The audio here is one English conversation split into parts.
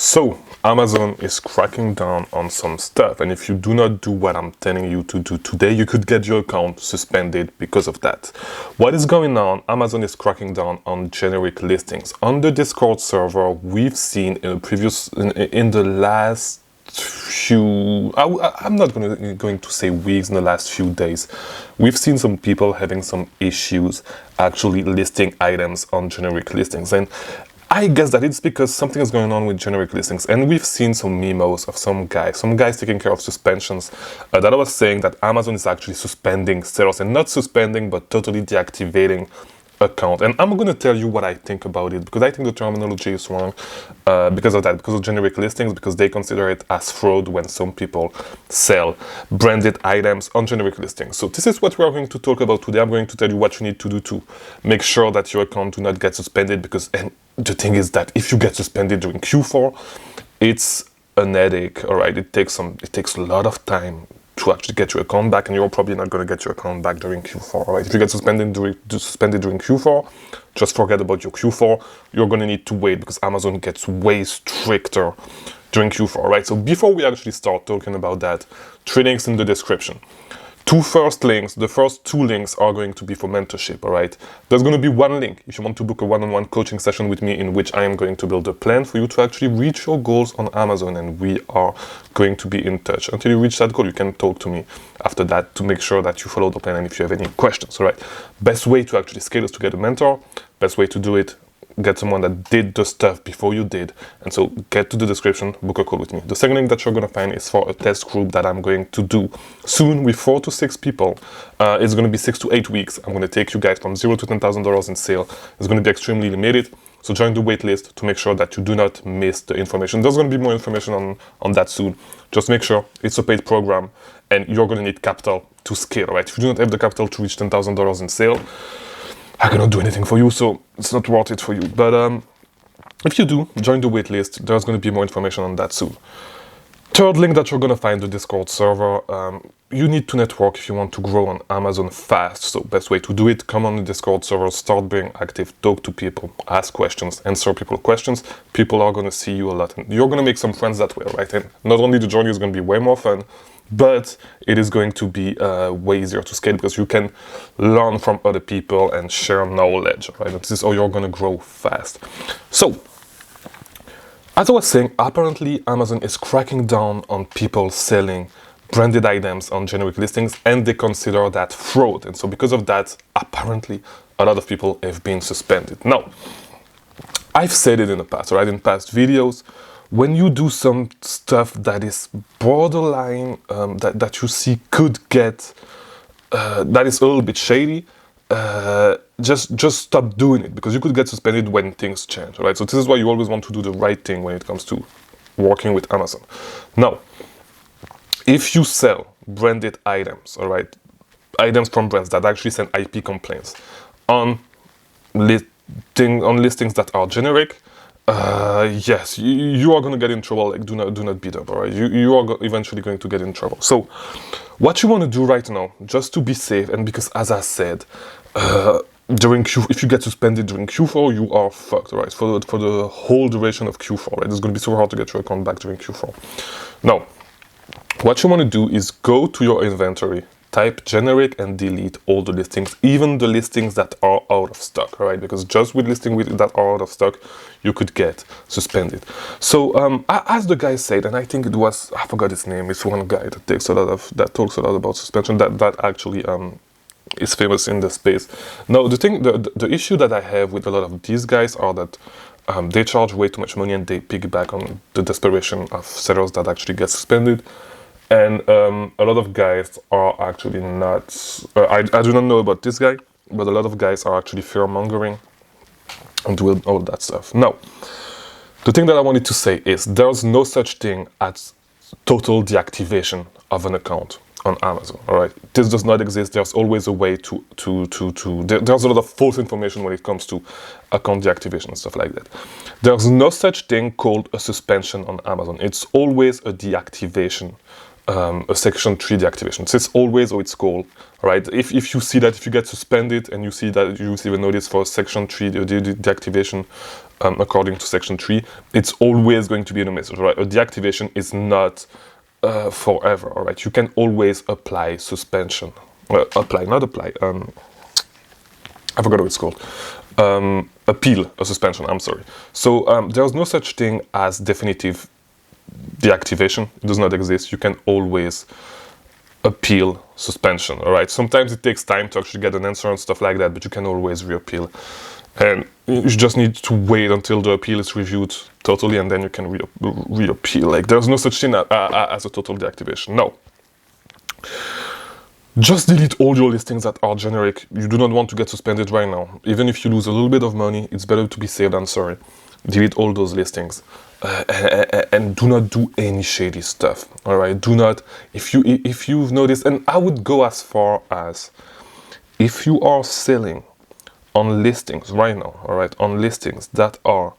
So, Amazon is cracking down on some stuff, and if you do not do what I'm telling you to do today, you could get your account suspended because of that. What is going on? Amazon is cracking down on generic listings. On the Discord server, we've seen in the last few, I'm not going to say weeks, in the last few days, we've seen some people having some issues actually listing items on generic listings. And I guess that it's because something is going on with generic listings, and we've seen some memos of some guys taking care of suspensions that I was saying that Amazon is actually suspending sellers, and not suspending but totally deactivating account. And I'm going to tell you what I think about it, because I think the terminology is wrong because of that, because of generic listings, because they consider it as fraud when some people sell branded items on generic listings. So this is what we're going to talk about today. I'm going to tell you what you need to do to make sure that your account do not get suspended, because and the thing is that if you get suspended during Q4, it's an headache. All right, it takes a lot of time to actually get your account back, and you're probably not going to get your account back during Q4. All right, if you get suspended during Q4, just forget about your Q4. You're going to need to wait, because Amazon gets way stricter during Q4. All right, so before we actually start talking about that, 3 links in the description. The first 2 links are going to be for mentorship, all right? There's going to be 1 link if you want to book a one-on-one coaching session with me, in which I am going to build a plan for you to actually reach your goals on Amazon, and we are going to be in touch. Until you reach that goal, you can talk to me after that to make sure that you follow the plan, and if you have any questions, all right? Best way to actually scale is to get a mentor. Best way to do it, get someone that did the stuff before you did. And so get to the description, book a call with me. The second link that you're going to find is for a test group that I'm going to do soon with 4 to 6 people. It's going to be 6 to 8 weeks. I'm going to take you guys from $0 to $10,000 in sale. It's going to be extremely limited. So join the wait list to make sure that you do not miss the information. There's going to be more information on that soon. Just make sure it's a paid program, and you're going to need capital to scale, right? If you do not have the capital to reach $10,000 in sale, I cannot do anything for you, so it's not worth it for you. But if you do, join the waitlist. There's going to be more information on that soon. Third link that you're going to find, the Discord server. You need to network if you want to grow on Amazon fast. So best way to do it, come on the Discord server, start being active, talk to people, ask questions, answer people questions. People are going to see you a lot, and you're going to make some friends that way, right? And not only the journey is going to be way more fun, but it is going to be way easier to scale, because you can learn from other people and share knowledge, right? And this is how you're going to grow fast. So, as I was saying, apparently Amazon is cracking down on people selling branded items on generic listings, and they consider that fraud. And so because of that, apparently a lot of people have been suspended. Now, I've said it in the past, right? In past videos, when you do some stuff that is borderline, that you see could get, that is a little bit shady, just stop doing it, because you could get suspended when things change, right? So this is why you always want to do the right thing when it comes to working with Amazon. Now, if you sell branded items, all right, items from brands that actually send IP complaints on listings that are generic, yes, you are going to get in trouble. Like, do not beat up, all right? You are eventually going to get in trouble. So what you want to do right now, just to be safe, and because, as I said, if you get suspended during Q4, you are fucked, right? For the whole duration of Q4, right? It's going to be so hard to get your account back during Q4. Now, what you want to do is go to your inventory, type generic, and delete all the listings, even the listings that are out of stock, all right? Because just with listings that are out of stock, you could get suspended. So as the guy said, and I think it was, I forgot his name, it's one guy that talks a lot about suspension, that actually is famous in the space. Now, the issue that I have with a lot of these guys are that they charge way too much money, and they piggyback on the desperation of sellers that actually get suspended. And a lot of guys are actually not, I do not know about this guy, but a lot of guys are actually fear-mongering and doing all that stuff. Now, the thing that I wanted to say is there's no such thing as total deactivation of an account on Amazon, all right? This does not exist. There's always a way there's a lot of false information when it comes to account deactivation and stuff like that. There's no such thing called a suspension on Amazon. It's always a deactivation a section 3 deactivation. So it's always how it's called, right? If you see that, if you get suspended and you see that you receive a notice for section 3 deactivation according to section 3, it's always going to be in a message, right? A deactivation is not forever, all right? You can always apply suspension. Not apply. I forgot what it's called. Appeal a suspension, I'm sorry. So there's no such thing as definitive deactivation. It does not exist. You can always appeal suspension, all right? Sometimes it takes time to actually get an answer and stuff like that, but you can always reappeal. And you just need to wait until the appeal is reviewed totally, and then you can reappeal. Like, there's no such thing as a total deactivation. No. Just delete all your listings that are generic. You do not want to get suspended right now. Even if you lose a little bit of money, it's better to be safe than sorry. Delete all those listings. And do not do any shady stuff. All right, do not. If you've noticed, and I would go as far as, if you are selling on listings right now, all right, on listings that are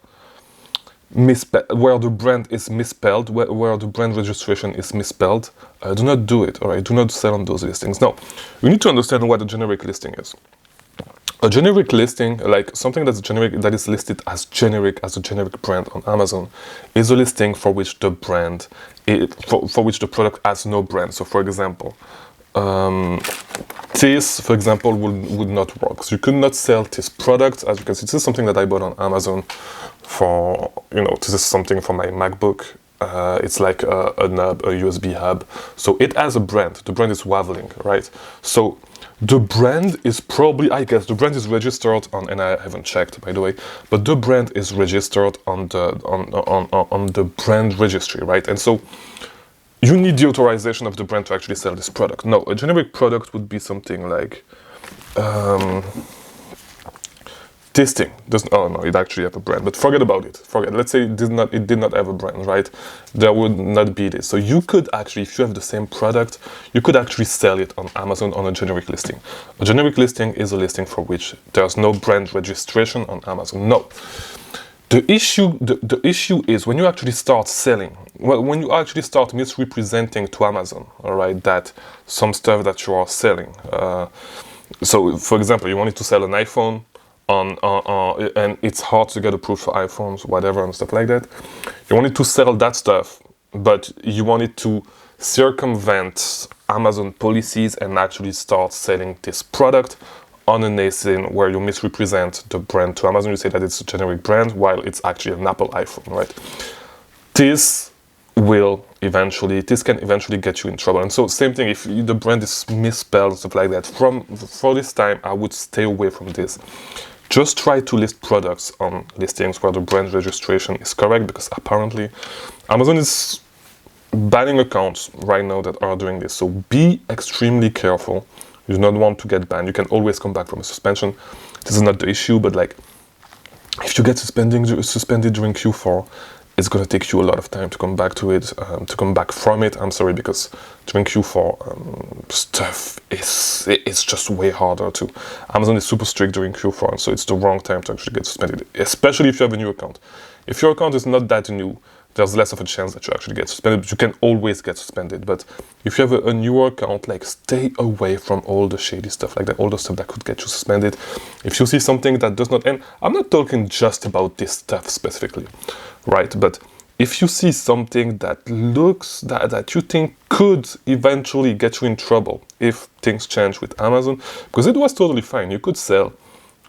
where the brand is misspelled, where the brand registration is misspelled, do not do it. All right, do not sell on those listings. Now, you need to understand what a generic listing is. A generic listing, like something that's generic, that is listed as a generic brand on Amazon, is a listing for which the brand, for which the product has no brand. So, for example, this, for example, would not work. So you could not sell this product. As you can see, this is something that I bought on Amazon for, this is something for my MacBook. It's like a USB hub. So it has a brand. The brand is Waveling, right? So the brand is probably, I guess, the brand is registered on, and I haven't checked, by the way, but the brand is registered on the brand registry, right? And so you need the authorization of the brand to actually sell this product. No, a generic product would be something like this thing. Oh no, it actually have a brand, but forget about it. Let's say it did not have a brand, right? There would not be this. So you could actually, if you have the same product, you could actually sell it on Amazon on a generic listing. A generic listing is a listing for which there's no brand registration on Amazon. No. The issue is when you actually start selling, when you actually start misrepresenting to Amazon, all right, that some stuff that you are selling. So, for example, you wanted to sell an iPhone and it's hard to get approved for iPhones, whatever, and stuff like that. You wanted to sell that stuff, but you wanted to circumvent Amazon policies and actually start selling this product on a listing where you misrepresent the brand to Amazon. You say that it's a generic brand while it's actually an Apple iPhone, right? This can eventually get you in trouble. And so same thing, if the brand is misspelled and stuff like that, for this time, I would stay away from this. Just try to list products on listings where the brand registration is correct, because apparently Amazon is banning accounts right now that are doing this. So be extremely careful. You do not want to get banned. You can always come back from a suspension. This is not the issue, but like, if you get suspended during Q4, it's going to take you a lot of time to come back to it, to come back from it. I'm sorry, because during Q4, stuff it's just way harder to. Amazon is super strict during Q4, and so it's the wrong time to actually get suspended, especially if you have a new account. If your account is not that new, there's less of a chance that you actually get suspended, but you can always get suspended. But if you have a newer account, like, stay away from all the shady stuff like that, all the stuff that could get you suspended. If you see something that does not, and I'm not talking just about this stuff specifically, right? But if you see something that looks, that you think could eventually get you in trouble if things change with Amazon, because it was totally fine. You could sell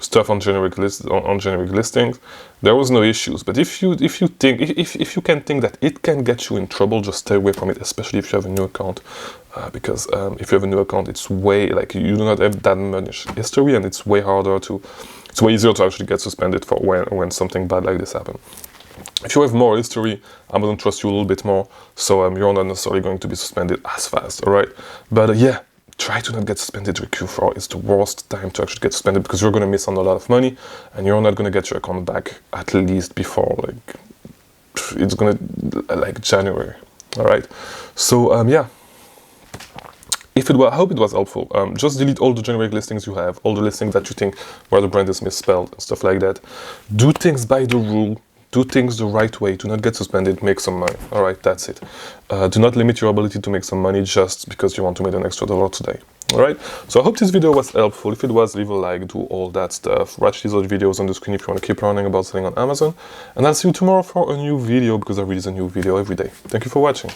stuff on generic listings, there was no issues. But if you can think that it can get you in trouble, just stay away from it, especially if you have a new account, because if you have a new account, it's way, like, you do not have that much history, and it's way easier to actually get suspended for when something bad like this happens. If you have more history, Amazon trusts you a little bit more, so you're not necessarily going to be suspended as fast, all right? But yeah, try to not get suspended during Q4. It's the worst time to actually get suspended, because you're going to miss on a lot of money, and you're not going to get your account back at least before, like, it's going to, like, January, all right? So, yeah. I hope it was helpful. Just delete all the generic listings you have, all the listings that you think where the brand is misspelled and stuff like that. Do things by the rule. Do things the right way. Do not get suspended. Make some money. All right, that's it. Do not limit your ability to make some money just because you want to make an extra $1 today. All right. So I hope this video was helpful. If it was, leave a like, do all that stuff. Watch these other videos on the screen if you want to keep learning about selling on Amazon. And I'll see you tomorrow for a new video because I release a new video every day. Thank you for watching.